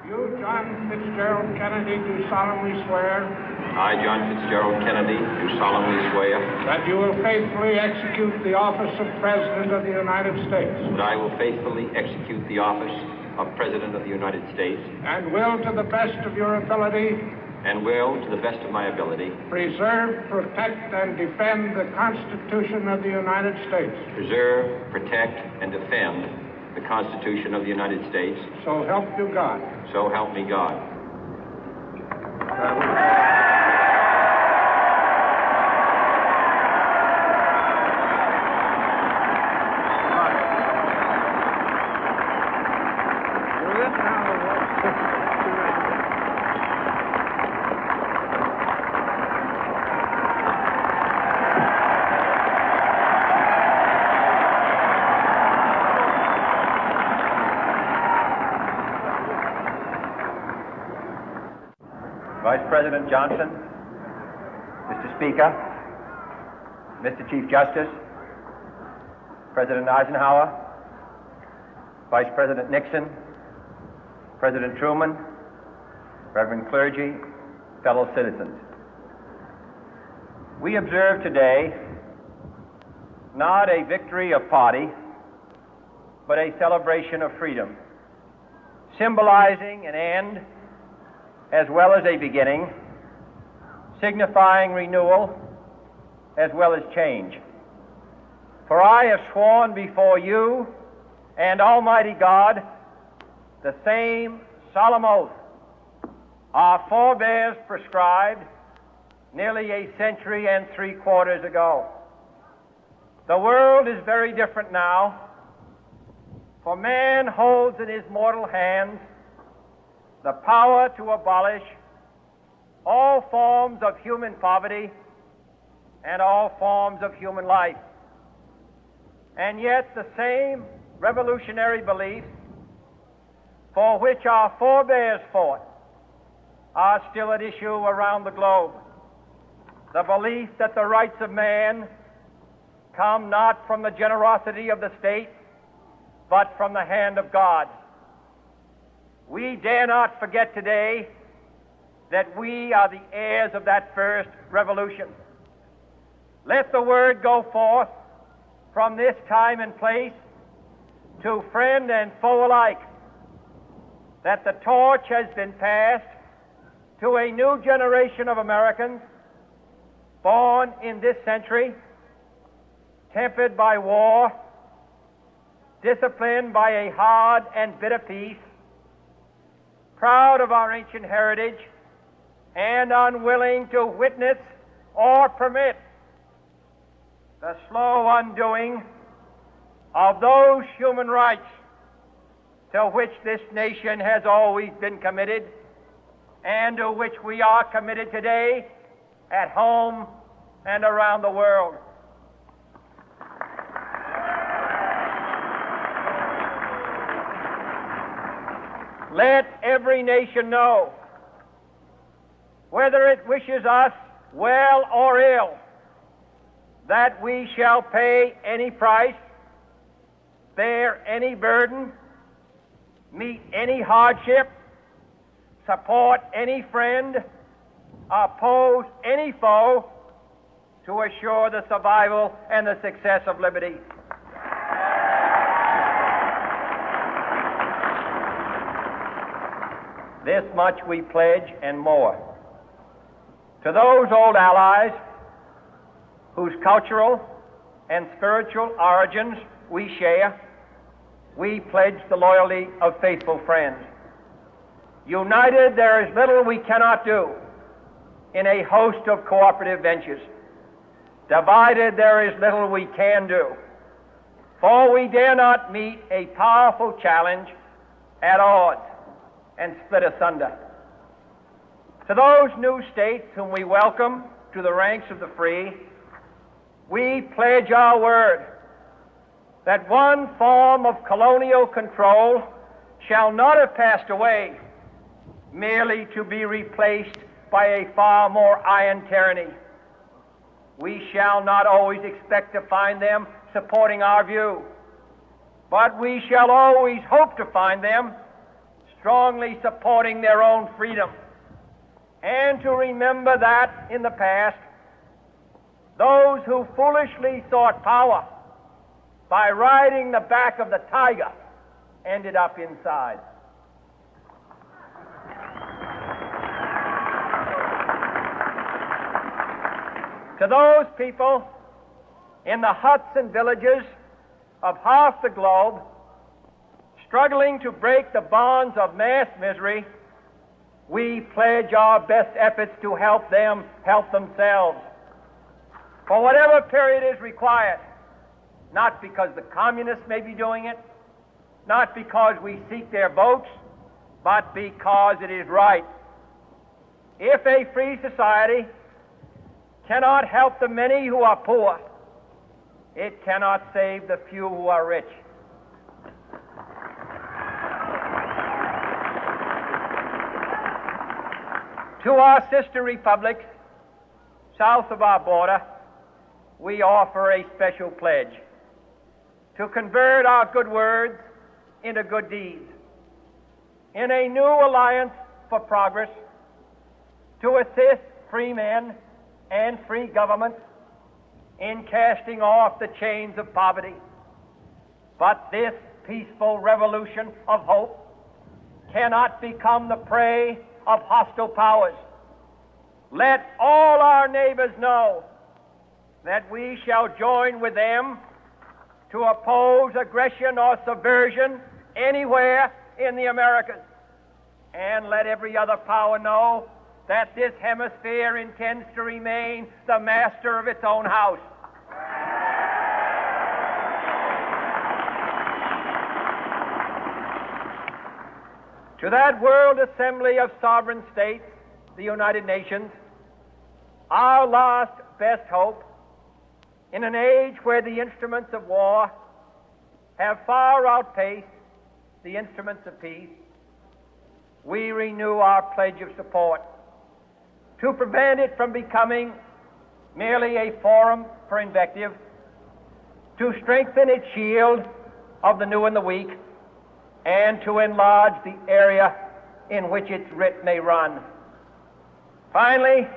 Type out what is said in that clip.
You, John Fitzgerald Kennedy, do solemnly swear I, John Fitzgerald Kennedy, do solemnly swear that you will faithfully execute the office of President of the United States that I will faithfully execute the office of President of the United States and will, to the best of your ability, and will, to the best of my ability, preserve, protect, and defend the Constitution of the United States. preserve, protect, and defend the Constitution of the United States. So help you God. So help me God. Vice President Johnson, Mr. Speaker, Mr. Chief Justice, President Eisenhower, Vice President Nixon, President Truman, Reverend clergy, fellow citizens. We observe today not a victory of party, but a celebration of freedom, symbolizing an end as well as a beginning, signifying renewal as well as change. For I have sworn before you and Almighty God the same solemn oath our forebears prescribed nearly a century and 3/4 ago. The world is very different now, for man holds in his mortal hands the power to abolish all forms of human poverty and all forms of human life. And yet the same revolutionary beliefs for which our forebears fought are still at issue around the globe. The belief that the rights of man come not from the generosity of the state, but from the hand of God. We dare not forget today that we are the heirs of that first revolution. Let the word go forth from this time and place to friend and foe alike that the torch has been passed to a new generation of Americans born in this century, tempered by war, disciplined by a hard and bitter peace, proud of our ancient heritage, and unwilling to witness or permit the slow undoing of those human rights to which this nation has always been committed and to which we are committed today at home and around the world. Let every nation know, whether it wishes us well or ill, that we shall pay any price, bear any burden, meet any hardship, support any friend, oppose any foe to assure the survival and the success of liberty. This much we pledge and more. To those old allies whose cultural and spiritual origins we share, we pledge the loyalty of faithful friends. United, there is little we cannot do in a host of cooperative ventures. Divided, there is little we can do, for we dare not meet a powerful challenge at odds and split asunder. To those new states whom we welcome to the ranks of the free, we pledge our word that one form of colonial control shall not have passed away, merely to be replaced by a far more iron tyranny. We shall not always expect to find them supporting our view, but we shall always hope to find them strongly supporting their own freedom, and to remember that in the past, those who foolishly sought power by riding the back of the tiger ended up inside. To those people in the huts and villages of half the globe struggling to break the bonds of mass misery, we pledge our best efforts to help them help themselves for whatever period is required, not because the communists may be doing it, not because we seek their votes, but because it is right. If a free society cannot help the many who are poor, it cannot save the few who are rich. To our sister republics south of our border, we offer a special pledge to convert our good words into good deeds, in a new alliance for progress, to assist free men and free governments in casting off the chains of poverty. But this peaceful revolution of hope cannot become the prey of hostile powers. Let all our neighbors know that we shall join with them to oppose aggression or subversion anywhere in the Americas. And let every other power know that this hemisphere intends to remain the master of its own house. To that World Assembly of Sovereign States, the United Nations, our last best hope, in an age where the instruments of war have far outpaced the instruments of peace, we renew our pledge of support to prevent it from becoming merely a forum for invective, to strengthen its shield of the new and the weak, and to enlarge the area in which its writ may run. Finally,